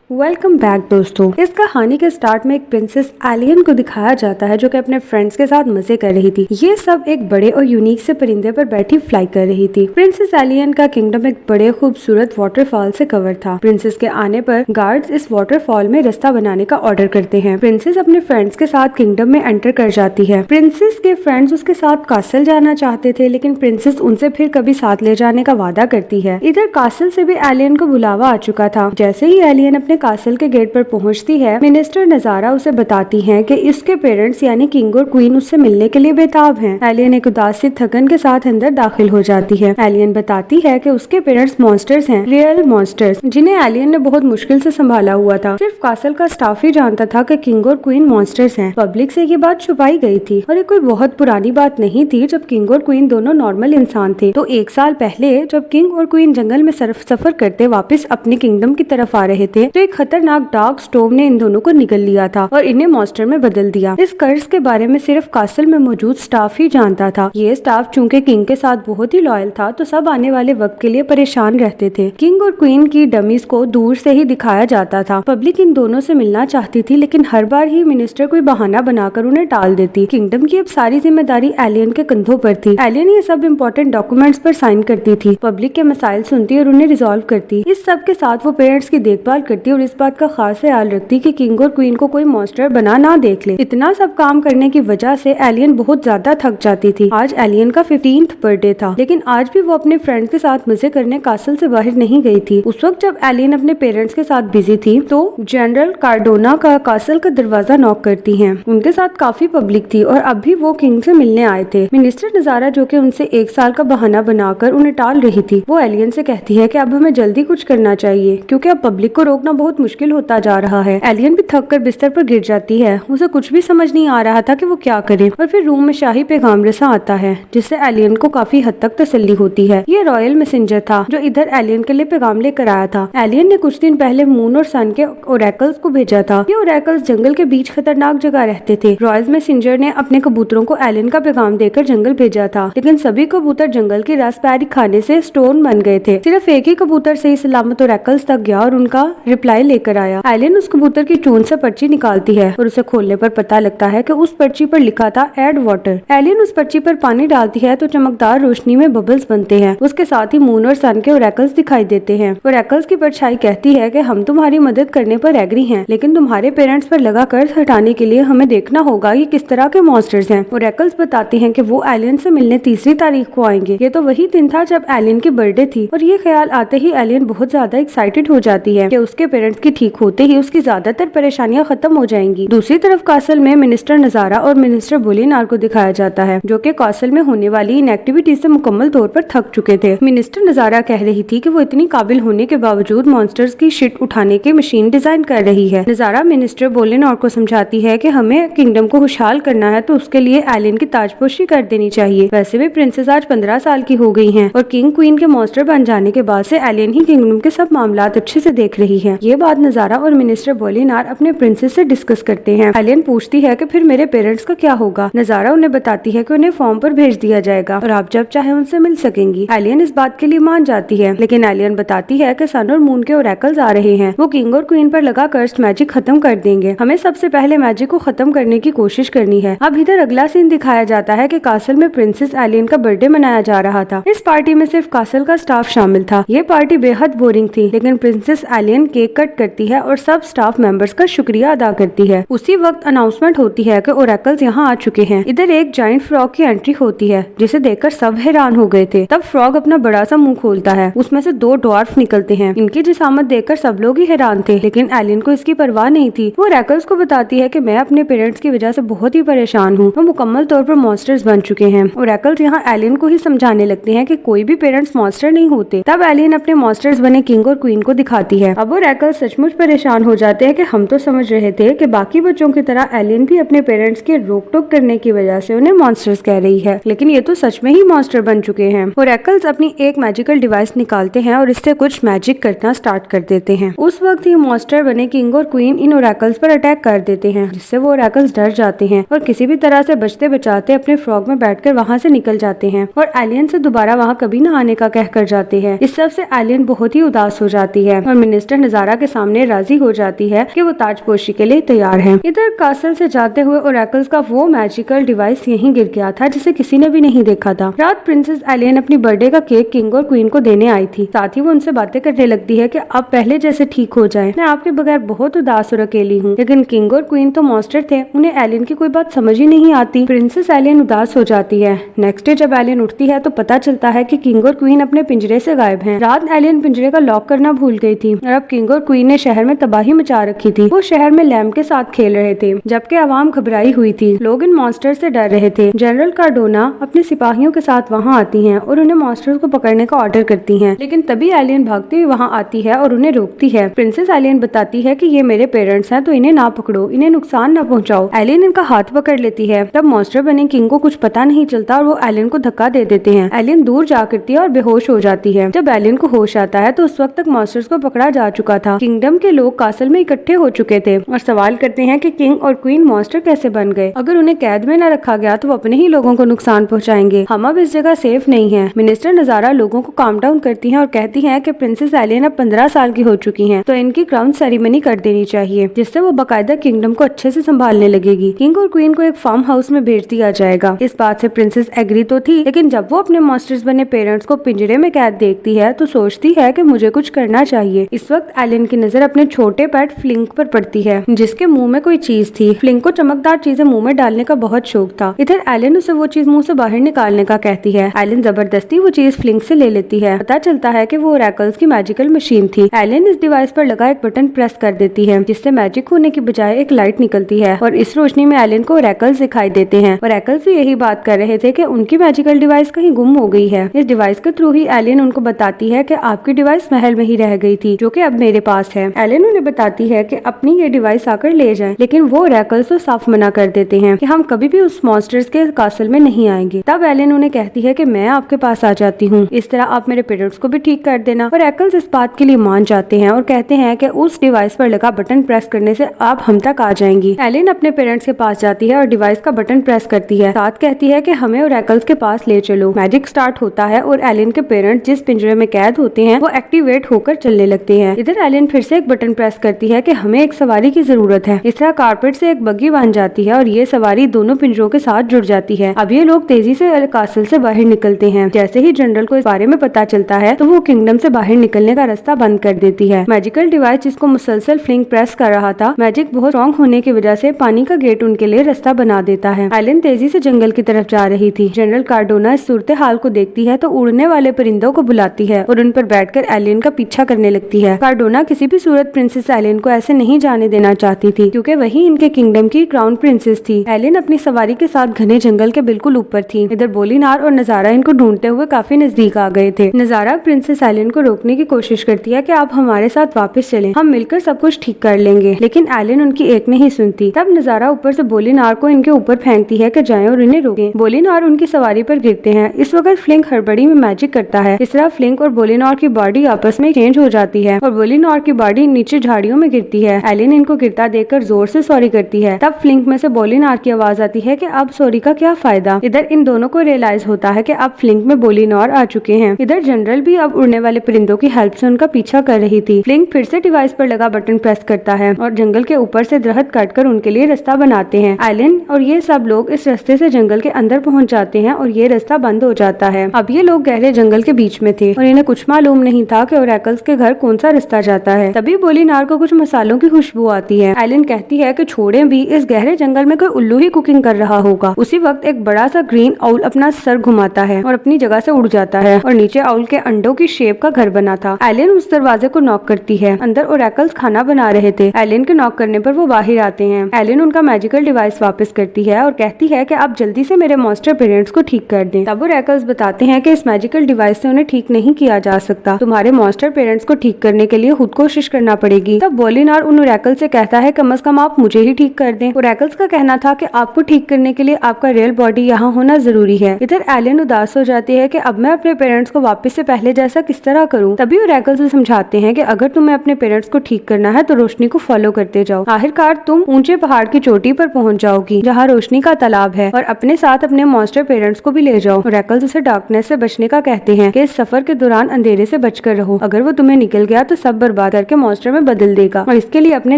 Welcome back दोस्तों। इस कहानी के स्टार्ट में एक प्रिंसेस एलियन को दिखाया जाता है जो कि अपने फ्रेंड्स के साथ मजे कर रही थी। ये सब एक बड़े और यूनिक से परिंदे पर बैठी फ्लाई कर रही थी। प्रिंसेस एलियन का किंगडम एक बड़े खूबसूरत वाटरफॉल से कवर था। प्रिंसेस के आने पर गार्ड्स इस वाटरफॉल में रास्ता बनाने का ऑर्डर करते हैं। प्रिंसेस अपने फ्रेंड्स के साथ किंगडम में एंटर कर जाती है। प्रिंसेस के फ्रेंड्स उसके साथ कासल जाना चाहते थे, लेकिन प्रिंसेस उनसे फिर कभी साथ ले जाने का वादा करती है। इधर कासल से भी एलियन को बुलावा आ चुका था। जैसे ही एलियन अपने कासल के गेट पर पहुंचती है, मिनिस्टर नजारा उसे बताती हैं कि इसके पेरेंट्स यानी किंग और क्वीन उससे मिलने के लिए बेताब हैं। एलियन एक उदास सी थकन के साथ अंदर दाखिल हो जाती है। एलियन बताती है कि उसके पेरेंट्स मॉन्स्टर्स हैं, रियल मॉन्स्टर्स, जिन्हें एलियन ने बहुत मुश्किल से संभाला हुआ था। सिर्फ कासल का स्टाफ ही जानता था कि किंग और क्वीन मॉन्स्टर्स हैं। पब्लिक से ये बात छुपाई गई थी और ये कोई बहुत पुरानी बात नहीं थी जब किंग और क्वीन दोनों नॉर्मल इंसान थे। तो 1 साल पहले जब किंग और क्वीन जंगल में सफर करते वापस अपने किंगडम की तरफ आ रहे थे, तो एक खतरनाक डार्क स्टॉर्म ने इन दोनों को निगल लिया था और इन्हें मॉन्स्टर में बदल दिया। इस कर्ज के बारे में सिर्फ कासल में मौजूद स्टाफ ही जानता था। ये स्टाफ चूंकि किंग के साथ बहुत ही लॉयल था, तो सब आने वाले वक्त के लिए परेशान रहते थे। किंग और क्वीन की डमीज को दूर से ही दिखाया जाता था। पब्लिक इन दोनों से मिलना चाहती थी, लेकिन हर बार ही मिनिस्टर कोई बहाना बनाकर उन्हें टाल देती। किंगडम की अब सारी जिम्मेदारी एलियन के कंधों पर थी। एलियन ये सब इम्पोर्टेंट डॉक्यूमेंट्स पर साइन करती थी, पब्लिक के मसाइल सुनती और उन्हें रिजॉल्व करती। इस सब के साथ वो पेरेंट्स की देखभाल करती और इस बात का खास ख्याल रखती कि किंग और क्वीन को कोई मॉन्स्टर बना ना देख ले। इतना सब काम करने की वजह से एलियन बहुत ज्यादा थक जाती थी। आज एलियन का 15th बर्थडे था, लेकिन आज भी वो अपने फ्रेंड्स के साथ मजे करने कासल से बाहर नहीं गई थी। उस वक्त जब एलियन अपने पेरेंट्स के साथ बिजी थी, तो जनरल कार्डोना का कासल का दरवाजा नॉक करती है। उनके साथ काफी पब्लिक थी और अब भी वो किंग से मिलने आए थे। मिनिस्टर नजारा जो कि उनसे 1 साल का बहाना बनाकर उन्हें टाल रही थी, वो एलियन से कहती है कि अब हमें जल्दी कुछ करना चाहिए, क्योंकि अब पब्लिक को रोकना बहुत मुश्किल होता जा रहा है। एलियन भी थक कर बिस्तर पर गिर जाती है। उसे कुछ भी समझ नहीं आ रहा था कि वो क्या करे। और फिर रूम में शाही पैगाम रसा आता है, जिससे एलियन को काफी हद तक तसल्ली होती है। ये रॉयल मैसेंजर था जो इधर एलियन के लिए पैगाम लेकर आया था। एलियन ने कुछ दिन पहले मून और सन के ओरेकल्स को भेजा था। ये ओरेकल्स जंगल के बीच खतरनाक जगह रहते थे। रॉयल मैसेंजर ने अपने कबूतरों को एलियन का पैगाम देकर जंगल भेजा था, लेकिन सभी कबूतर जंगल की रास्पबेरी खाने से स्टोन बन गए थे। सिर्फ एक ही कबूतर सही सलामत ओरेकल्स तक गया और उनका रिप्लाई लेकर आया। एलियन उस कबूतर की चून से पर्ची निकालती है और उसे खोलने पर पता लगता है कि उस पर्ची पर लिखा था ऐड वाटर। एलियन उस पर्ची पर पानी डालती है तो चमकदार रोशनी में बबल्स बनते हैं। उसके साथ ही मून और सन के ओरेकल्स दिखाई देते हैं। ओरेकल्स की परछाई कहती है कि हम तुम्हारी मदद करने पर एग्री हैं, लेकिन तुम्हारे पेरेंट्स पर लगा कर्ज हटाने के लिए हमें देखना होगा कि किस तरह के मॉन्स्टर्स हैं। ओरेकल्स बताते हैं कि वो एलियन से मिलने 3 तारीख को आएंगे। ये तो वही दिन था जब एलियन की बर्थडे थी, और ये ख्याल आते ही एलियन बहुत ज्यादा एक्साइटेड हो जाती है कि उसके पेरेंट्स की ठीक होते ही उसकी ज्यादातर परेशानियां खत्म हो जाएंगी। दूसरी तरफ कासल में मिनिस्टर नजारा और मिनिस्टर बोलिनार को दिखाया जाता है, जो कि कासल में होने वाली इन एक्टिविटी से मुकम्मल तौर पर थक चुके थे। मिनिस्टर नजारा कह रही थी कि वो इतनी काबिल होने के बावजूद मॉन्स्टर्स की शिट उठाने की मशीन डिजाइन कर रही है। नजारा मिनिस्टर बोलिनार को समझाती है कि हमें किंगडम को खुशहाल करना है, तो उसके लिए एलियन की ताजपोशी कर देनी चाहिए। वैसे भी प्रिंसेस आज 15 साल की हो गई है और किंग क्वीन के मॉन्स्टर बन जाने के बाद से एलियन ही किंगडम के सब मामलात अच्छे से देख रही है। ये बात नजारा और मिनिस्टर बोलिनार अपने प्रिंसेस से डिस्कस करते हैं। एलियन पूछती है कि फिर मेरे पेरेंट्स का क्या होगा। नजारा उन्हें बताती है कि उन्हें फॉर्म पर भेज दिया जाएगा और आप जब चाहे उनसे मिल सकेंगी। एलियन इस बात के लिए मान जाती है, लेकिन एलियन बताती है कि सन और मून के ओरेकल्स आ रहे हैं। वो किंग और क्वीन पर लगा कर्स्ड मैजिक खत्म कर देंगे। हमें सबसे पहले मैजिक को खत्म करने की कोशिश करनी है। अब इधर अगला सीन दिखाया जाता है कि कासल में प्रिंसेस एलियन का बर्थडे मनाया जा रहा था। इस पार्टी में सिर्फ कासल का स्टाफ शामिल था। ये पार्टी बेहद बोरिंग थी, लेकिन प्रिंसेस एलियन केक कट करती है और सब स्टाफ मेंबर्स का शुक्रिया अदा करती है। उसी वक्त अनाउंसमेंट होती है कि ओरेकल्स यहाँ आ चुके हैं। इधर एक जाइंट फ्रॉग की एंट्री होती है, जिसे देखकर सब हैरान हो गए थे। तब फ्रॉग अपना बड़ा सा मुंह खोलता है, उसमें से 2 ड्वार्फ निकलते हैं। इनकी जिसामत देखकर सब लोग ही हैरान थे, लेकिन एलियन को इसकी परवाह नहीं थी। वो ओरेकल्स को बताती है कि मैं अपने पेरेंट्स की वजह से बहुत ही परेशान हूँ। वो मुकम्मल तौर पर मॉन्स्टर्स बन चुके हैं। ओरेकल्स यहाँ एलियन को ही समझाने लगते हैं कि कोई भी पेरेंट्स मॉन्स्टर नहीं होते। तब एलियन अपने मॉन्स्टर्स बने किंग और क्वीन को दिखाती है। अब ओरेकल्स सचमुच परेशान हो जाते हैं कि हम तो समझ रहे थे कि बाकी बच्चों की तरह एलियन भी अपने पेरेंट्स के रोक टोक करने की वजह से उन्हें मॉन्स्टर्स कह रही है, लेकिन ये तो सच में ही मॉन्स्टर बन चुके हैं। ओरेकल्स अपनी एक मैजिकल डिवाइस निकालते हैं और इससे कुछ मैजिक करना स्टार्ट कर देते हैं। उस वक्त ही मॉन्स्टर बने किंग और क्वीन इन ओरेकल्स पर अटैक कर देते हैं, जिससे वो ओरेकल्स डर जाते हैं और किसी भी तरह से बचते बचाते अपने फ्रॉग में बैठकर वहाँ से निकल जाते हैं और एलियन से दोबारा वहाँ कभी न आने का कह कर जाते हैं। इस सब से एलियन बहुत ही उदास हो जाती है और मिनिस्टर नजारा नजारा के सामने राजी हो जाती है कि वो ताजपोशी के लिए तैयार है। इधर कासल से जाते हुए ओरेकल्स का वो मैजिकल डिवाइस यहीं गिर गया था जिसे किसी ने भी नहीं देखा था। रात प्रिंसेस एलियन अपनी बर्थडे का केक किंग और क्वीन को देने आई थी। साथ ही वो उनसे बातें करने लगती है कि आप पहले जैसे ठीक हो जाएं। मैं आपके बगैर बहुत उदास और अकेली हूँ। लेकिन किंग और क्वीन तो मॉन्स्टर थे, उन्हें एलियन की कोई बात समझ ही नहीं आती। प्रिंसेस एलियन उदास हो जाती है। नेक्स्ट डे जब एलियन उठती है तो पता चलता है कि किंग और क्वीन अपने पिंजरे से गायब हैं। रात एलियन पिंजरे का लॉक करना भूल गई थी और अब किंग और क्वीन ने शहर में तबाही मचा रखी थी। वो शहर में लैम्प के साथ खेल रहे थे जबकि आवाम घबराई हुई थी। लोग इन मॉन्स्टर से डर रहे थे। जनरल कार्डोना अपने सिपाहियों के साथ वहाँ आती हैं और उन्हें मॉन्स्टर्स को पकड़ने का ऑर्डर करती हैं। लेकिन तभी एलियन भागती हुई वहाँ आती है और उन्हें रोकती है। प्रिंसेस एलियन बताती है कि ये मेरे पेरेंट्स हैं तो इन्हें ना पकड़ो, इन्हें नुकसान न पहुँचाओ। एलियन इनका हाथ पकड़ लेती है। तब मॉन्स्टर बने किंग को कुछ पता नहीं चलता और वो एलियन को धक्का दे देते हैं। एलियन दूर जा गिरती है और बेहोश हो जाती है। जब एलियन को होश आता है तो उस वक्त तक मॉन्स्टर्स को पकड़ा जा चुका था। किंगडम के लोग कासल में इकट्ठे हो चुके थे और सवाल करते हैं कि किंग और क्वीन मॉन्स्टर कैसे बन गए। अगर उन्हें कैद में न रखा गया तो वो अपने ही लोगों को नुकसान पहुंचाएंगे। हम अब इस जगह सेफ नहीं है। मिनिस्टर नजारा लोगों को काम डाउन करती है और कहती है कि प्रिंसेस एलियन अब 15 साल की हो चुकी हैं, तो इनकी क्राउन सेरेमनी कर देनी चाहिए जिससे वो बाकायदा किंगडम को अच्छे से संभालने लगेगी। किंग और क्वीन को एक फार्म हाउस में भेज दिया जाएगा। इस बात से प्रिंसेस एग्री तो थी, लेकिन जब वो अपने मॉन्स्टर्स बने पेरेंट्स को पिंजरे में कैद देखती है तो सोचती है कि मुझे कुछ करना चाहिए। इस वक्त एलियन की नजर अपने छोटे पेट फ्लिंक पर पड़ती है जिसके मुंह में कोई चीज थी। फ्लिंक को चमकदार चीजें मुंह में डालने का बहुत शौक था। इधर एलियन उसे वो चीज मुंह से बाहर निकालने का कहती है। एलियन जबरदस्ती वो चीज फ्लिंक से ले लेती है। पता चलता है कि वो ओरेकल्स की मैजिकल मशीन थी। एलियन इस डिवाइस पर लगा एक बटन प्रेस कर देती है जिससे मैजिक होने की बजाय एक लाइट निकलती है और इस रोशनी में एलियन को ओरेकल्स दिखाई देते हैं। ओरेकल्स भी यही बात कर रहे थे कि उनकी मैजिकल डिवाइस कहीं गुम हो गई है। इस डिवाइस के थ्रू ही एलियन उनको बताती है कि आपकी डिवाइस महल में ही रह गई थी जो कि अब मेरे पास है। एलियन उन्हें बताती है कि अपनी ये डिवाइस आकर ले जाएं, लेकिन वो ओरेकल्स तो साफ मना कर देते हैं कि हम कभी भी उस मॉन्स्टर्स के कासल में नहीं आएंगे। तब एलियन उन्हें कहती है कि मैं आपके पास आ जाती हूँ, इस तरह आप मेरे पेरेंट्स को भी ठीक कर देना। ओरेकल्स इस बात के लिए मान जाते हैं और कहते हैं कि उस डिवाइस पर लगा बटन प्रेस करने से आप हम तक आ जाएंगी। एलियन अपने पेरेंट्स के पास जाती है और डिवाइस का बटन प्रेस करती है। साथ कहती है कि हमें ओरेकल्स के पास ले चलो। मैजिक स्टार्ट होता है और एलियन के पेरेंट्स जिस पिंजरे में कैद होते हैं वो एक्टिवेट होकर चलने लगते हैं। इधर एलियन फिर से एक बटन प्रेस करती है कि हमें एक सवारी की जरूरत है। इस तरह कारपेट से एक बग्गी बन जाती है और ये सवारी दोनों पिंजरों के साथ जुड़ जाती है। अब ये लोग तेजी से कासल से बाहर निकलते हैं। जैसे ही जनरल को इस बारे में पता चलता है तो वो किंगडम से बाहर निकलने का रास्ता बंद कर देती है। मैजिकल डिवाइस जिसको मुसलसल फ्लिंक प्रेस कर रहा था, मैजिक बहुत स्ट्रॉन्ग होने की वजह से पानी का गेट उनके लिए रास्ता बना देता है। एलियन तेजी से जंगल की तरफ जा रही थी। जनरल कार्डोना इस सूरत हाल को देखती है तो उड़ने वाले परिंदों को बुलाती है और उन पर बैठकर एलियन का पीछा करने लगती है। कार्डोना किसी भी सूरत प्रिंसेस एलियन को ऐसे नहीं जाने देना चाहती थी क्योंकि वही इनके किंगडम की क्राउन प्रिंसेस थी। एलियन अपनी सवारी के साथ घने जंगल के बिल्कुल ऊपर थी। इधर बोलीनार और नजारा इनको ढूंढते हुए काफी नजदीक आ गए थे। नजारा प्रिंसेस एलियन को रोकने की कोशिश करती है कि आप हमारे साथ वापस चलें, हम मिलकर सब कुछ ठीक कर लेंगे, लेकिन एलियन उनकी एक नहीं सुनती। तब नजारा ऊपर से बोलीनार को इनके ऊपर फेंकती है कि जाएं और इन्हें रोकें। बोलीनार उनकी सवारी पर गिरते हैं। इस वक्त फ्लिंक हड़बड़ी में मैजिक करता है। इस तरह फ्लिंक और बोलीनार की बॉडी आपस में चेंज हो जाती है और बोलीनार की बॉडी नीचे झाड़ियों में गिरती है। एलियन इनको गिरता देखकर जोर से सॉरी करती है। तब फ्लिंक में से बोलीनार की आवाज आती है कि अब सॉरी का क्या फायदा। इधर इन दोनों को रियलाइज होता है कि अब फ्लिंक में बोलीनार आ चुके हैं। इधर जनरल भी अब उड़ने वाले परिंदों की हेल्प से उनका पीछा कर रही थी। फ्लिंक फिर से डिवाइस पर लगा बटन प्रेस करता है और जंगल के ऊपर से दरख्त काटकर उनके लिए रास्ता बनाते हैं। एलियन और ये सब लोग इस रास्ते से जंगल के अंदर पहुंच जाते हैं और ये रास्ता बंद हो जाता है। अब ये लोग गहरे जंगल के बीच में थे और इन्हें कुछ मालूम नहीं था कि ओरेकल्स के घर कौन सा रास्ता जाता है। तभी बोलीनार को कुछ मसालों की खुशबू आती है। एलियन कहती है कि छोड़े भी, इस गहरे जंगल में कोई उल्लू ही कुकिंग कर रहा होगा। उसी वक्त एक बड़ा सा ग्रीन आउल अपना सर घुमाता है और अपनी जगह से उड़ जाता है और नीचे आउल के अंडों की शेप का घर बना था। एलियन उस दरवाजे को नॉक करती है। अंदर ओरेकल्स खाना बना रहे थे। एलियन के नॉक करने पर वो बाहर आते हैं। एलियन उनका मैजिकल डिवाइस वापस करती है और कहती है कि आप जल्दी से मेरे मॉन्स्टर पेरेंट्स को ठीक कर दें। तब ओरेकल्स बताते हैं कि इस मैजिकल डिवाइस से उन्हें ठीक नहीं किया जा सकता। तुम्हारे मॉन्स्टर पेरेंट्स को ठीक करने के लिए खुद कोशिश करना पड़ेगी। तब बोलीनार उन ओरेकल से कहता है कम से कम आप मुझे ही ठीक कर दें। ओरेकल्स का कहना था कि आपको ठीक करने के लिए आपका रियल बॉडी यहाँ होना जरूरी है। इधर एलियन उदास हो जाती है कि अब मैं अपने पेरेंट्स को वापस से पहले जैसा किस तरह करूँ। तभी ओरेकल्स उसे समझाते हैं कि अगर तुम्हें अपने पेरेंट्स को ठीक करना है तो रोशनी को फॉलो करते जाओ। आखिरकार तुम ऊंचे पहाड़ की चोटी पर पहुंच जाओगी जहाँ रोशनी का तालाब है और अपने साथ अपने मॉन्स्टर पेरेंट्स को भी ले जाओ। ओरेकल्स उसे डार्कनेस से बचने का कहते हैं कि इस सफर के दौरान अंधेरे से बचकर रहो। अगर वो तुम्हें निकल गया तो सब बर्बाद बात करके मॉन्स्टर में बदल देगा और इसके लिए अपने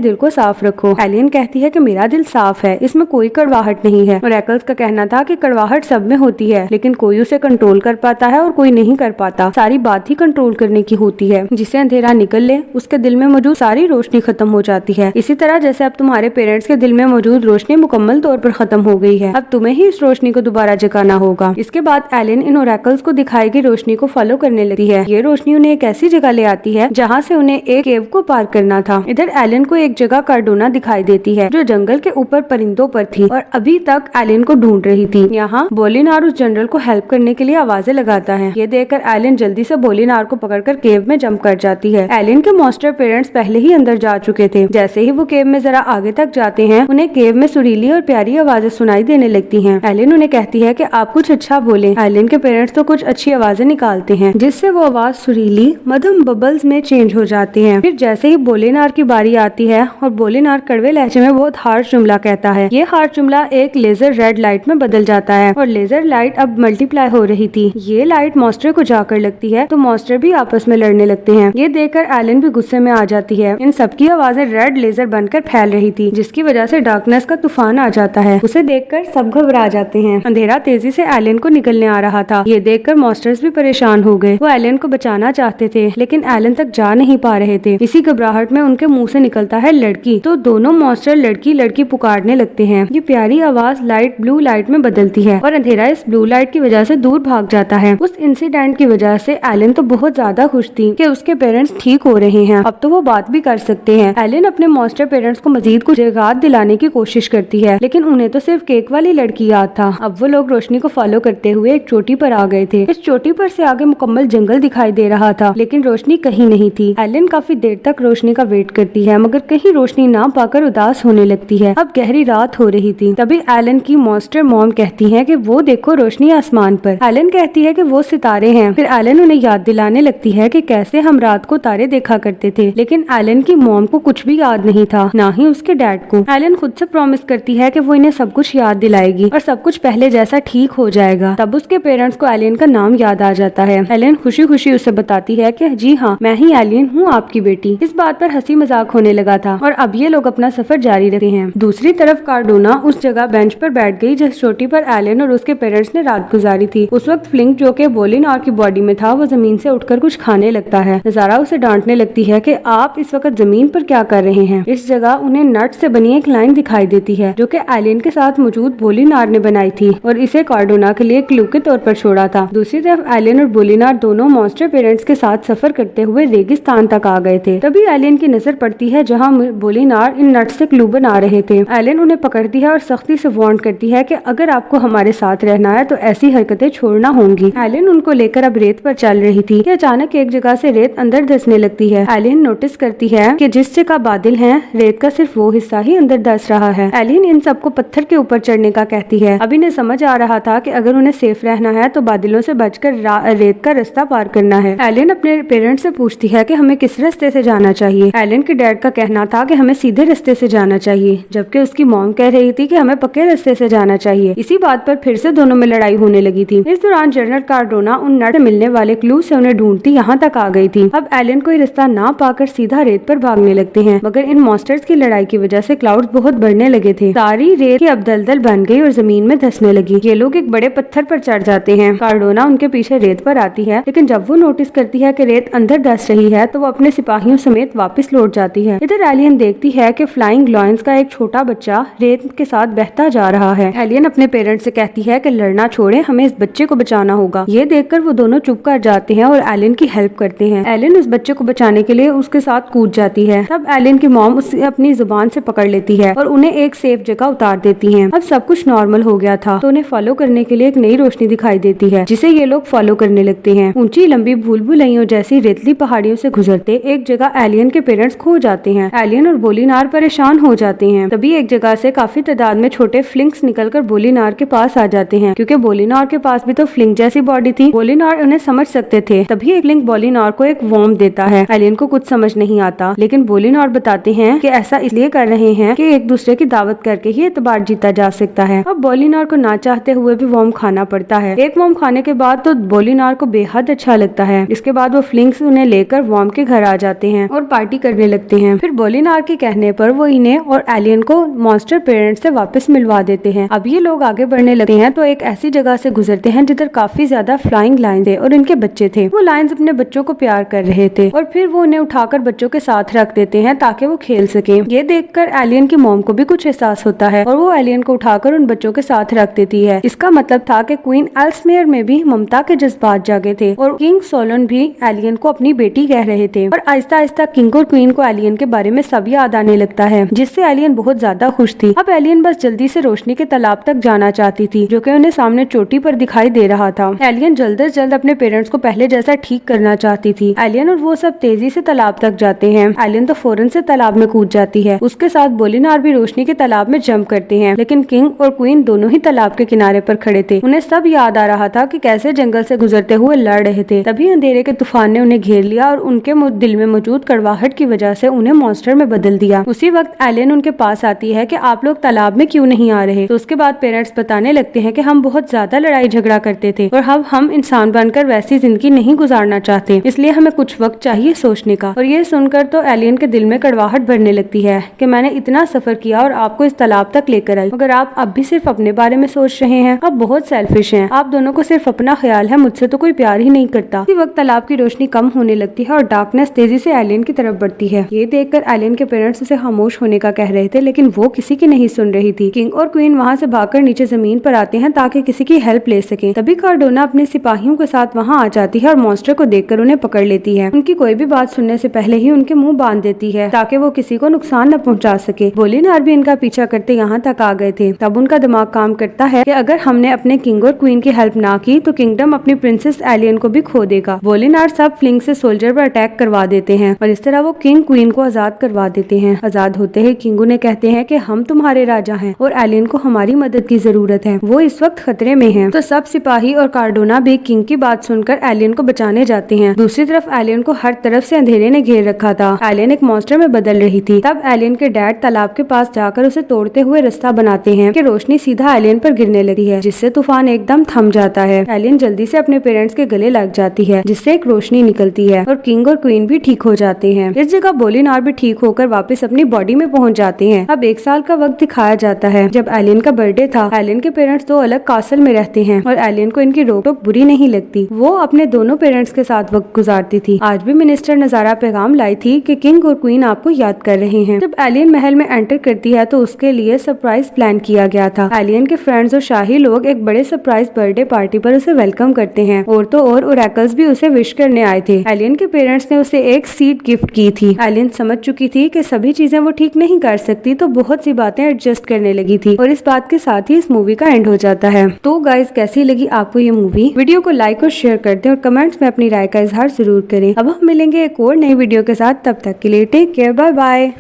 दिल को साफ रखो। एलियन कहती है कि मेरा दिल साफ है, इसमें कोई कड़वाहट नहीं है। ओरेकल्स का कहना था कि कड़वाहट सब में होती है, लेकिन कोई उसे कंट्रोल कर पाता है और कोई नहीं कर पाता। सारी बात ही कंट्रोल करने की होती है। जिसे अंधेरा निकल ले उसके दिल में मौजूद सारी रोशनी खत्म हो जाती है। इसी तरह जैसे अब तुम्हारे पेरेंट्स के दिल में मौजूद रोशनी मुकम्मल तौर पर खत्म हो गई है, अब तुम्हें ही इस रोशनी को दोबारा जगाना होगा। इसके बाद एलियन इन ओरेकल्स को दिखाई गई रोशनी को फॉलो करने लगती है। ये रोशनी उन्हें एक ऐसी जगह ले आती है जहाँ से उन्हें एक केव को पार करना था। इधर एलियन को एक जगह कार्डोना दिखाई देती है जो जंगल के ऊपर परिंदों पर थी और अभी तक एलियन को ढूंढ रही थी। यहाँ बोलिनार उस जनरल को हेल्प करने के लिए आवाजें लगाता है। ये देखकर एलियन जल्दी से बोलिनार को पकड़कर केव में जंप कर जाती है। एलियन के मॉन्स्टर पेरेंट्स पहले ही अंदर जा चुके थे। जैसे ही वो केव में जरा आगे तक जाते हैं उन्हें केव में सुरीली और प्यारी आवाजें सुनाई देने लगती हैं। एलियन उन्हें कहती है कि आप कुछ अच्छा बोले। एलियन के पेरेंट्स तो कुछ अच्छी आवाजें निकालते हैं जिससे वो आवाज सुरीली मध्यम बबल्स में चेंज हो जाती है। फिर जैसे ही बोलिनार की बारी आती है और बोलिनार कड़वे लहजे में बहुत हार्श जुमला कहता है। ये हार्श जुमला एक लेजर रेड लाइट में बदल जाता है और लेजर लाइट अब मल्टीप्लाई हो रही थी। ये लाइट मॉन्स्टर को जाकर लगती है तो मॉन्स्टर भी आपस में लड़ने लगते हैं। ये देखकर एलियन भी गुस्से में आ जाती है। इन सबकी आवाजें रेड लेजर बनकर फैल रही थी जिसकी वजह से डार्कनेस का तूफान आ जाता है। उसे देखकर सब घबरा जाते हैं। अंधेरा तेजी से एलियन को निकलने आ रहा था। ये देखकर मॉन्स्टर्स भी परेशान हो गए। वो एलियन को बचाना चाहते थे लेकिन एलियन तक जा नहीं पा रहे थे। इसी घबराहट में उनके मुंह से निकलता है लड़की, तो दोनों मॉन्स्टर लड़की लड़की पुकारने लगते हैं। ये प्यारी आवाज लाइट ब्लू लाइट में बदलती है और अंधेरा इस ब्लू लाइट की वजह से दूर भाग जाता है। उस इंसिडेंट की वजह से एलियन तो बहुत ज्यादा खुश थी कि उसके पेरेंट्स ठीक हो रहे हैं, अब तो वो बात भी कर सकते हैं। एलियन अपने मॉन्स्टर पेरेंट्स को मजीद कुछ याद दिलाने की कोशिश करती है लेकिन उन्हें तो सिर्फ केक वाली लड़की याद था। अब वो लोग रोशनी को फॉलो करते हुए एक चोटी पर आ गए थे। इस चोटी पर से आगे मुकम्मल जंगल दिखाई दे रहा था लेकिन रोशनी कहीं नहीं थी। एलियन काफी देर तक रोशनी का वेट करती है मगर कहीं रोशनी ना पाकर उदास होने लगती है। अब गहरी रात हो रही थी। तभी एलियन की मॉन्स्टर मॉम कहती है कि वो देखो रोशनी आसमान पर। एलियन कहती है कि वो सितारे हैं। फिर एलियन उन्हें याद दिलाने लगती है कि कैसे हम रात को तारे देखा करते थे, लेकिन एलियन की मॉम को कुछ भी याद नहीं था, ना ही उसके डैड को। एलियन खुद से प्रॉमिस करती है कि वो इन्हें सब कुछ याद दिलाएगी और सब कुछ पहले जैसा ठीक हो जाएगा। तब उसके पेरेंट्स को एलियन का नाम याद आ जाता है। एलियन खुशी खुशी उसे बताती है कि जी हाँ, मैं ही एलियन हूँ, आपकी बेटी। इस बात पर हंसी मजाक होने लगा था और अब ये लोग अपना सफर जारी रखते हैं। दूसरी तरफ कार्डोना उस जगह बेंच पर बैठ गई जिस चोटी पर एलियन और उसके पेरेंट्स ने रात गुजारी थी। उस वक्त फ्लिंक जो कि बोलिनार की बॉडी में था वो जमीन से उठकर कुछ खाने लगता है। नजारा उसे डांटने लगती है कि आप इस वक्त जमीन पर क्या कर रहे हैं। इस जगह उन्हें नट से बनी एक लाइन दिखाई देती है जो कि एलियन के साथ मौजूद बोलिनार ने बनाई थी और इसे कार्डोना के लिए क्लू के तौर पर छोड़ा था। दूसरी तरफ एलियन और बोलिनार दोनों मॉन्स्टर पेरेंट्स के साथ सफर करते हुए रेगिस्तान तक आ गए थे। तभी एलियन की नजर पड़ती है जहाँ बोलिनार इन नट से क्लू बना रहे थे। एलियन उन्हें पकड़ती है और सख्ती से वार्न करती है कि अगर आपको हमारे साथ रहना है तो ऐसी हरकतें छोड़ना होंगी। एलियन उनको लेकर अब रेत पर चल रही थी कि अचानक एक जगह से रेत अंदर धंसने लगती है। एलियन नोटिस करती है कि जिस जगह बादल हैं, रेत का सिर्फ वो हिस्सा ही अंदर धंस रहा है। एलियन इन सबको पत्थर के ऊपर चढ़ने का कहती है। अब इन्हें समझ आ रहा था कि अगर उन्हें सेफ रहना है तो बादलों से बचकर रेत का रास्ता पार करना है। एलियन अपने पेरेंट्स से पूछती है कि हमें किस रास्ते से जाना चाहिए। एलियन के डैड का कहना था कि हमें सीधे रास्ते से जाना चाहिए, जबकि उसकी मॉम कह रही थी कि हमें पक्के रास्ते से जाना चाहिए। इसी बात पर फिर से दोनों में लड़ाई होने लगी थी। इस दौरान जनरल कार्डोना उन नट मिलने वाले क्लू से उन्हें ढूंढती यहाँ तक आ गई थी। अब एलियन कोई रास्ता ना पाकर सीधा रेत पर भागने लगते हैं, मगर इन मॉन्स्टर्स की लड़ाई की वजह से क्लाउड्स बहुत बढ़ने लगे थे। सारी रेत की अब दलदल बन गई और जमीन में धंसने लगी। ये लोग एक बड़े पत्थर पर चढ़ जाते हैं। कार्डोना उनके पीछे रेत पर आती है, लेकिन जब वो नोटिस करती है कि रेत अंदर धंस रही है तो वो अपने सिपाहियों समेत वापस लौट जाती है। इधर एलियन देखती है कि फ्लाइंग लॉयंस का एक छोटा बच्चा रेत के साथ बहता जा रहा है। एलियन अपने पेरेंट्स से कहती है कि लड़ना छोड़े, हमें इस बच्चे को बचाना होगा। ये देखकर वो दोनों चुप कर जाते हैं और एलियन की हेल्प करते हैं। एलियन उस बच्चे को बचाने के लिए उसके साथ कूद जाती है। तब एलियन की मॉम उसे अपनी जुबान से पकड़ लेती है और उन्हें एक सेफ जगह उतार देती है। अब सब कुछ नॉर्मल हो गया था तो उन्हें फॉलो करने के लिए एक नई रोशनी दिखाई देती है जिसे ये लोग फॉलो करने लगते हैं। ऊंची लंबी भूल भुलैयों जैसी रेतली पहाड़ियों से गुजरते एक जगह एलियन के पेरेंट्स खो जाते हैं। एलियन और बोलिनार परेशान हो जाते हैं। तभी एक जगह से काफी तादाद में छोटे फ्लिंक्स निकलकर बोलिनार के पास आ जाते हैं, क्योंकि बोलिनार के पास भी तो फ्लिंक जैसी बॉडी थी। बोलिनार उन्हें समझ सकते थे। तभी एक लिंक बोलिनार को एक वॉर्म देता है। एलियन को कुछ समझ नहीं आता, लेकिन बोलिनार बताते हैं कि ऐसा इसलिए कर रहे हैं कि एक दूसरे की दावत करके ही एतबार जीता जा सकता है। अब बोलिनार को ना चाहते हुए भी वॉर्म खाना पड़ता है। एक वॉर्म खाने के बाद तो बोलिनार को बेहद अच्छा लगता है। इसके बाद वो फ्लिंक्स उन्हें लेकर वॉर्म के घर आ आ जाते हैं और पार्टी करने लगते हैं। फिर बोलिनार के कहने पर वो इन्हें और एलियन को मॉन्स्टर पेरेंट्स से वापस मिलवा देते हैं। अब ये लोग आगे बढ़ने लगते हैं तो एक ऐसी जगह से गुजरते हैं जिधर काफी ज्यादा फ्लाइंग लायन थे और इनके बच्चे थे। वो लायंस अपने बच्चों को प्यार कर रहे थे और फिर वो उन्हें उठाकर बच्चों के साथ रख देते हैं ताकि वो खेल सके। ये देखकर एलियन की मॉम को भी कुछ एहसास होता है और वो एलियन को उठाकर उन बच्चों के साथ रख देती है। इसका मतलब था कि क्वीन एल्समेयर में भी ममता के जज्बात जागे थे और किंग सोलन भी एलियन को अपनी बेटी कह रहे थे। और आहिस्ता आहिस्ता किंग और क्वीन को एलियन के बारे में सब याद आने लगता है, जिससे एलियन बहुत ज्यादा खुश थी। अब एलियन बस जल्दी से रोशनी के तालाब तक जाना चाहती थी जो कि उन्हें सामने चोटी पर दिखाई दे रहा था। एलियन जल्द से जल्द अपने पेरेंट्स को पहले जैसा ठीक करना चाहती थी। एलियन और वो सब तेजी से तालाब तक जाते हैं। एलियन तो फौरन से तालाब में कूद जाती है। उसके साथ बोलिनार भी रोशनी के तालाब में जंप करते हैं, लेकिन किंग और क्वीन दोनों ही तालाब के किनारे पर खड़े थे। उन्हें सब याद आ रहा था कि कैसे जंगल से गुजरते हुए लड़ रहे थे। तभी अंधेरे के तूफान ने उन्हें घेर लिया और उनके दिल में मौजूद कड़वाहट की वजह से उन्हें मॉन्स्टर में बदल दिया। उसी वक्त एलियन उनके पास आती है कि आप लोग तालाब में क्यों नहीं आ रहे। तो उसके बाद पेरेंट्स बताने लगते हैं कि हम बहुत ज्यादा लड़ाई झगड़ा करते थे और अब हम इंसान बनकर वैसी जिंदगी नहीं गुजारना चाहते, इसलिए हमें कुछ वक्त चाहिए सोचने का। और ये सुनकर तो एलियन के दिल में कड़वाहट भरने लगती है कि मैंने इतना सफर किया और आपको इस तालाब तक लेकर आई, मगर आप अब भी सिर्फ अपने बारे में सोच रहे हैं। आप बहुत सेल्फिश हैं। आप दोनों को सिर्फ अपना ख्याल है, मुझसे तो कोई प्यार ही नहीं करता। इसी वक्त तालाब की रोशनी कम होने लगती है और डार्कनेस तेजी से एलियन की तरफ बढ़ती है। ये देखकर एलियन के पेरेंट्स उसे खामोश होने का कह रहे थे, लेकिन वो किसी की नहीं सुन रही थी। किंग और क्वीन वहाँ से भागकर नीचे जमीन पर आते हैं ताकि किसी की हेल्प ले सके। तभी कार्डोना अपने सिपाहियों के साथ वहाँ आ जाती है और मॉन्स्टर को देखकर उन्हें पकड़ लेती है। उनकी कोई भी बात सुनने से पहले ही उनके मुंह बांध देती है ताकि वो किसी को नुकसान न पहुँचा सके। बोलिनार भी इनका पीछा करते यहाँ तक आ गए थे। तब उनका दिमाग काम करता है कि अगर हमने अपने किंग और क्वीन की हेल्प ना की तो किंगडम अपनी प्रिंसेस एलियन को भी खो देगा। बोलिनार सब फ्लिंग से सोल्जर पर अटैक करवा देते हैं और इस तरह वो किंग क्वीन को आजाद करवा देते हैं। आजाद होते ही किंग उन्हें कहते हैं कि हम तुम्हारे राजा हैं और एलियन को हमारी मदद की जरूरत है, वो इस वक्त खतरे में है। तो सब सिपाही और कार्डोना भी किंग की बात सुनकर एलियन को बचाने जाते हैं। दूसरी तरफ एलियन को हर तरफ से अंधेरे ने घेर रखा था। एलियन एक मॉन्स्टर में बदल रही थी। तब एलियन के डैड तालाब के पास जाकर उसे तोड़ते हुए रास्ता बनाते हैं कि रोशनी सीधा एलियन पर गिरने लगी है, जिससे तूफान एकदम थम जाता है। एलियन जल्दी से अपने पेरेंट्स के गले लग जाती है, जिससे एक रोशनी निकलती है और किंग और क्वीन भी ठीक हो जाते हैं। इस जगह बोलिनार भी ठीक होकर वापस अपनी बॉडी में पहुंच जाते हैं। अब 1 साल का वक्त दिखाया जाता है जब एलियन का बर्थडे था। एलियन के पेरेंट्स 2 अलग कासल में रहते हैं और एलियन को इनकी रोक टोक बुरी नहीं लगती। वो अपने दोनों पेरेंट्स के साथ वक्त गुजारती थी। आज भी मिनिस्टर नजारा पैगाम लाई थी कि किंग और क्वीन आपको याद कर रहे हैं। जब एलियन महल में एंटर करती है तो उसके लिए सरप्राइज प्लान किया गया था। एलियन के फ्रेंड्स और शाही लोग एक बड़े सरप्राइज बर्थडे पार्टी पर उसे वेलकम करते हैं और तो और ओरेकल्स भी उसे विश करने आए थे। एलियन के पेरेंट्स ने उसे एक सीट गिफ्ट की थी। एलियन समझ चुकी थी कि सभी चीजें वो ठीक नहीं कर सकती, तो बहुत सी बातें एडजस्ट करने लगी थी और इस बात के साथ ही इस मूवी का एंड हो जाता है। तो गाइस, कैसी लगी आपको ये मूवी? वीडियो को लाइक और शेयर कर दें और कमेंट्स में अपनी राय का इजहार जरूर करें। अब हम मिलेंगे एक और नई वीडियो के साथ, तब तक के लिए टेक केयर, बाय बाय।